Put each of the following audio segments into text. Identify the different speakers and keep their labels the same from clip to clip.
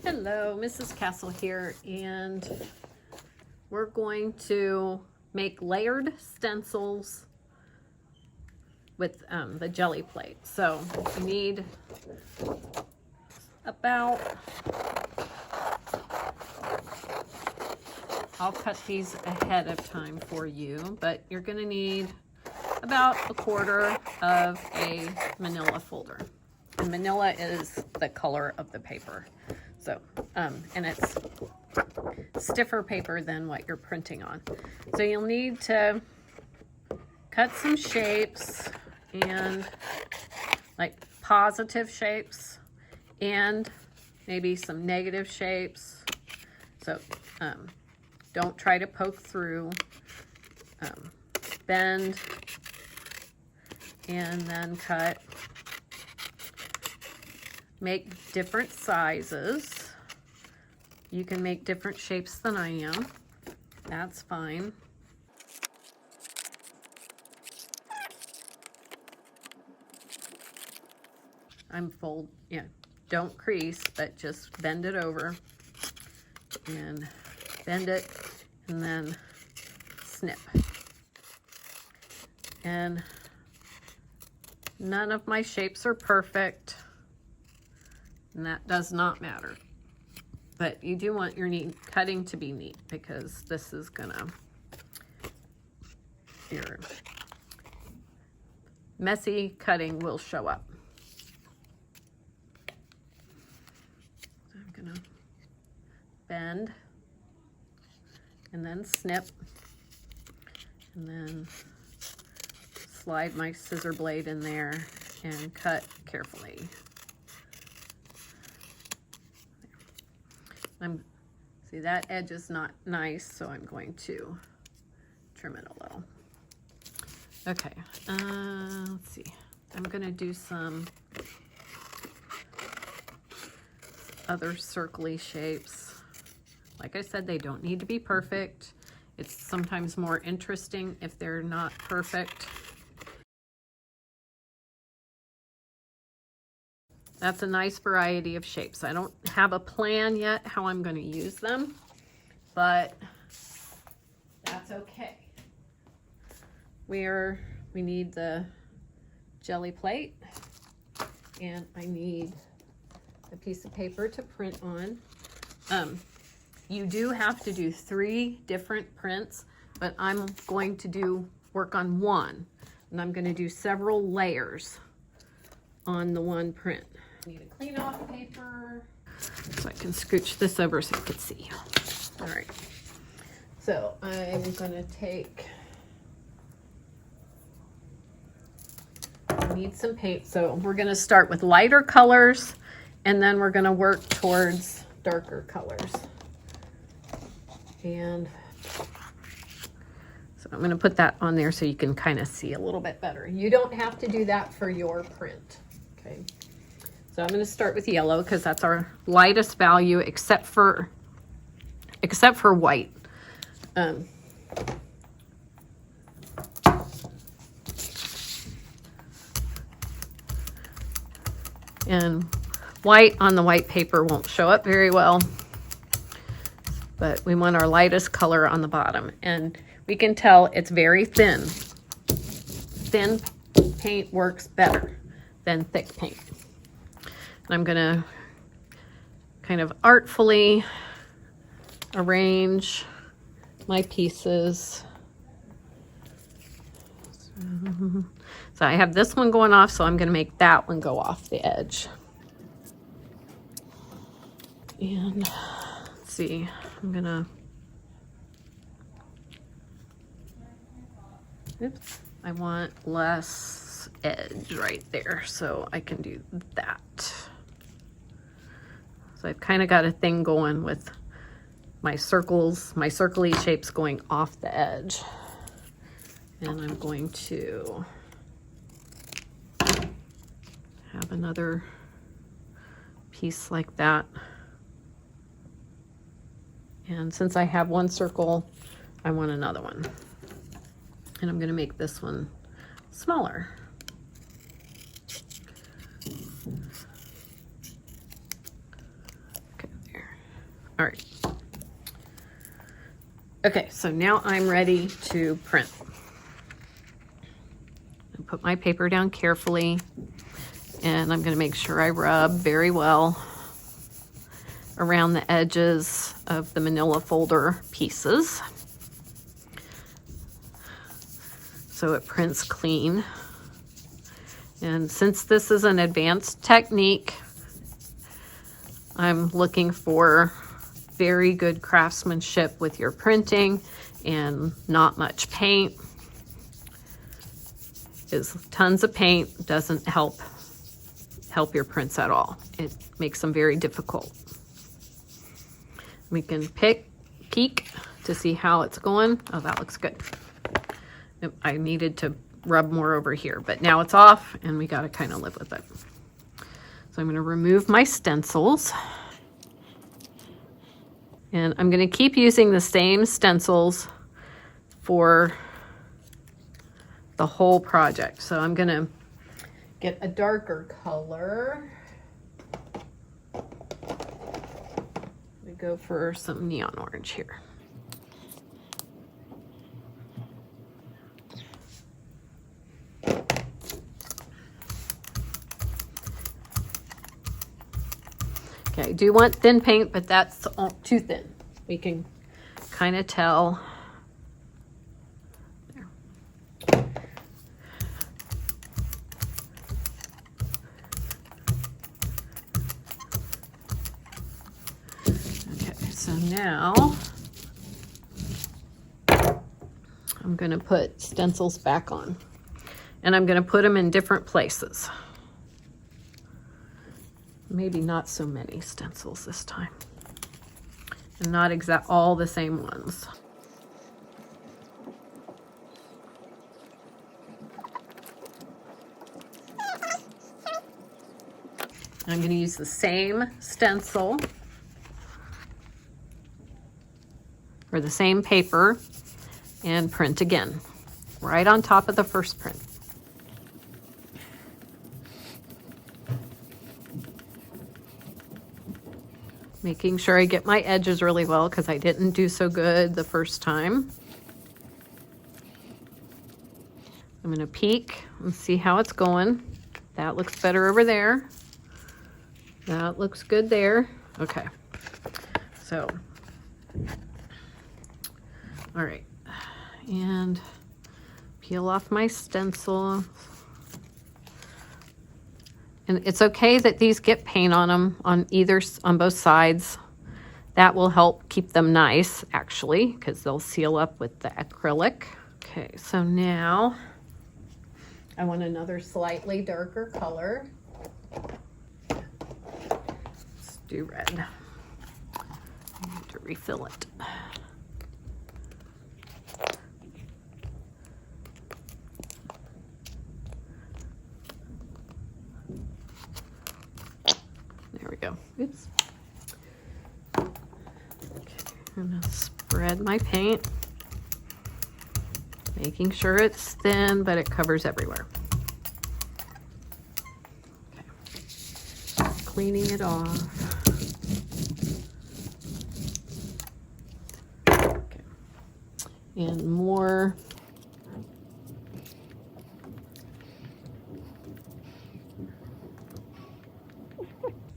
Speaker 1: Hello, Mrs. Castle here, and we're going to make layered stencils with the jelly plate. So you need about, I'll cut these ahead of time for you, but you're going to need about 1/4 of a manila folder. And manila is the color of the paper. So, and it's stiffer paper than what you're printing on. So you'll need to cut some shapes, and like positive shapes and maybe some negative shapes. So don't try to poke through. Bend and then cut. Make different sizes. You can make different shapes than I am. That's fine. Don't crease, but just bend it over and bend it and then snip. And none of my shapes are perfect, and that does not matter. But you do want your cutting to be neat, because this is gonna, your messy cutting will show up. So I'm gonna bend and then snip, and then slide my scissor blade in there and cut carefully. See, that edge is not nice, so I'm going to trim it a little. Okay, let's see. I'm gonna do some other circly shapes. Like I said, they don't need to be perfect. It's sometimes more interesting if they're not perfect. That's a nice variety of shapes. I don't have a plan yet how I'm going to use them, but that's okay. We need the jelly plate, and I need a piece of paper to print on. You do have to do 3 different prints, but I'm going to work on one, and I'm going to do several layers on the one print. I need a clean off paper so I can scooch this over so you can see. All right, so I'm gonna I need some paint. So we're gonna start with lighter colors, and then we're gonna work towards darker colors. And so I'm gonna put that on there so you can kind of see a little bit better. You don't have to do that for your print, okay? So I'm going to start with yellow because that's our lightest value, except for white. And white on the white paper won't show up very well, but we want our lightest color on the bottom. And we can tell it's very thin. Thin paint works better than thick paint. I'm gonna kind of artfully arrange my pieces. So I have this one going off, so I'm gonna make that one go off the edge. And let's see, oops, I want less edge right there, so I can do that. So I've kind of got a thing going with my circles, my circly shapes going off the edge. And I'm going to have another piece like that. And since I have one circle, I want another one. And I'm going to make this one smaller. Okay, there. All right. Okay, so now I'm ready to print. I put my paper down carefully, and I'm going to make sure I rub very well around the edges of the manila folder pieces so it prints clean. And since this is an advanced technique, I'm looking for very good craftsmanship with your printing and not much paint. Because tons of paint doesn't help your prints at all. It makes them very difficult. We can peek to see how it's going. Oh, that looks good. I needed to rub more over here, but now it's off and we got to kind of live with it. So I'm going to remove my stencils. And I'm going to keep using the same stencils for the whole project. So I'm going to get a darker color. We go for some neon orange here. Okay, I do want thin paint, but that's too thin. We can kind of tell. There. Okay, so now I'm going to put stencils back on, and I'm going to put them in different places. Maybe not so many stencils this time, and not all the same ones. I'm going to use the same stencil or the same paper and print again, right on top of the first print. Making sure I get my edges really well because I didn't do so good the first time. I'm going to peek and see how it's going. That looks better over there. That looks good there. Okay. So, all right. And peel off my stencil. And it's okay that these get paint on them on both sides. That will help keep them nice, actually, because they'll seal up with the acrylic. Okay, so now I want another slightly darker color. Let's do red. I need to refill it. There we go. Oops. Okay, I'm gonna spread my paint, making sure it's thin, but it covers everywhere. Okay. Cleaning it off. Okay. And more.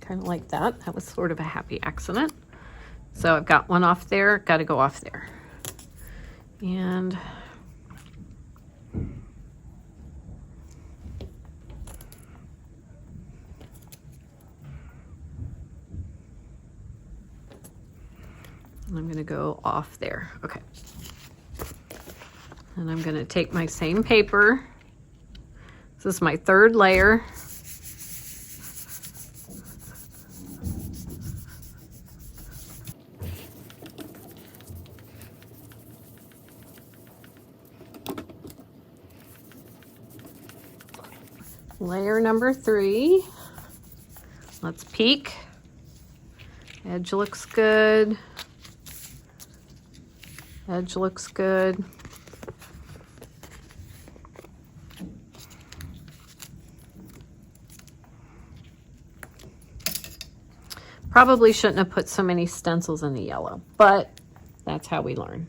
Speaker 1: Kind of like that. That was sort of a happy accident. So I've got one off there, got to go off there. And I'm going to go off there. Okay. And I'm going to take my same paper. This is my third layer. Layer number 3. Let's peek. Edge looks good. Edge looks good. Probably shouldn't have put so many stencils in the yellow, but that's how we learn.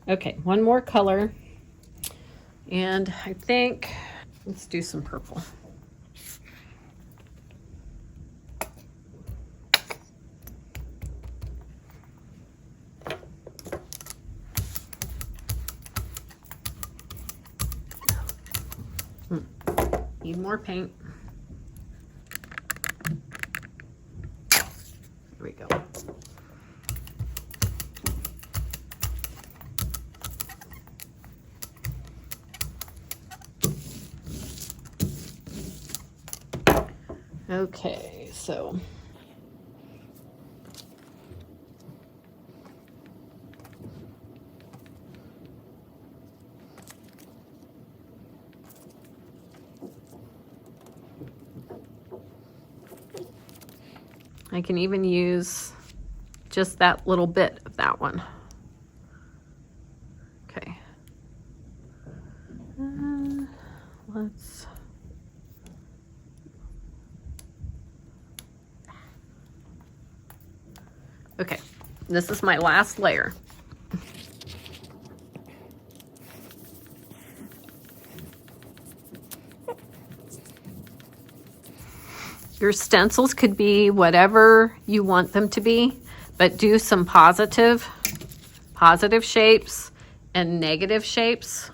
Speaker 1: Okay, one more color. And I think, let's do some purple. Need more paint. Here we go. Okay, so I can even use just that little bit of that one. Okay. Let's... Okay, this is my last layer. Your stencils could be whatever you want them to be, but do some positive shapes and negative shapes,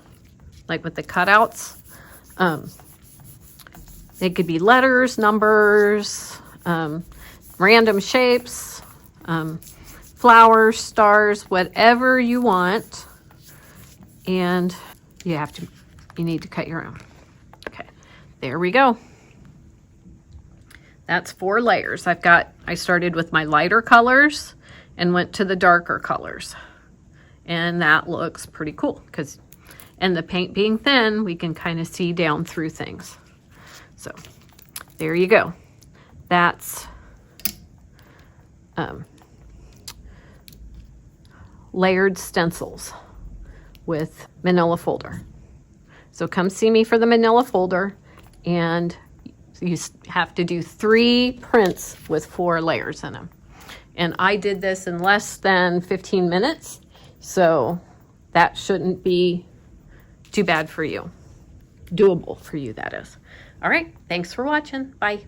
Speaker 1: like with the cutouts. They could be letters, numbers, random shapes, flowers, stars, whatever you want. And you need to cut your own. Okay, there we go. That's 4 layers. I started with my lighter colors and went to the darker colors. And that looks pretty cool and the paint being thin, we can kind of see down through things. So there you go. That's layered stencils with manila folder. So come see me for the manila folder, and you have to do 3 prints with 4 layers in them. And I did this in less than 15 minutes, so that shouldn't be too bad for you. Doable for you, that is. All right, thanks for watching. Bye.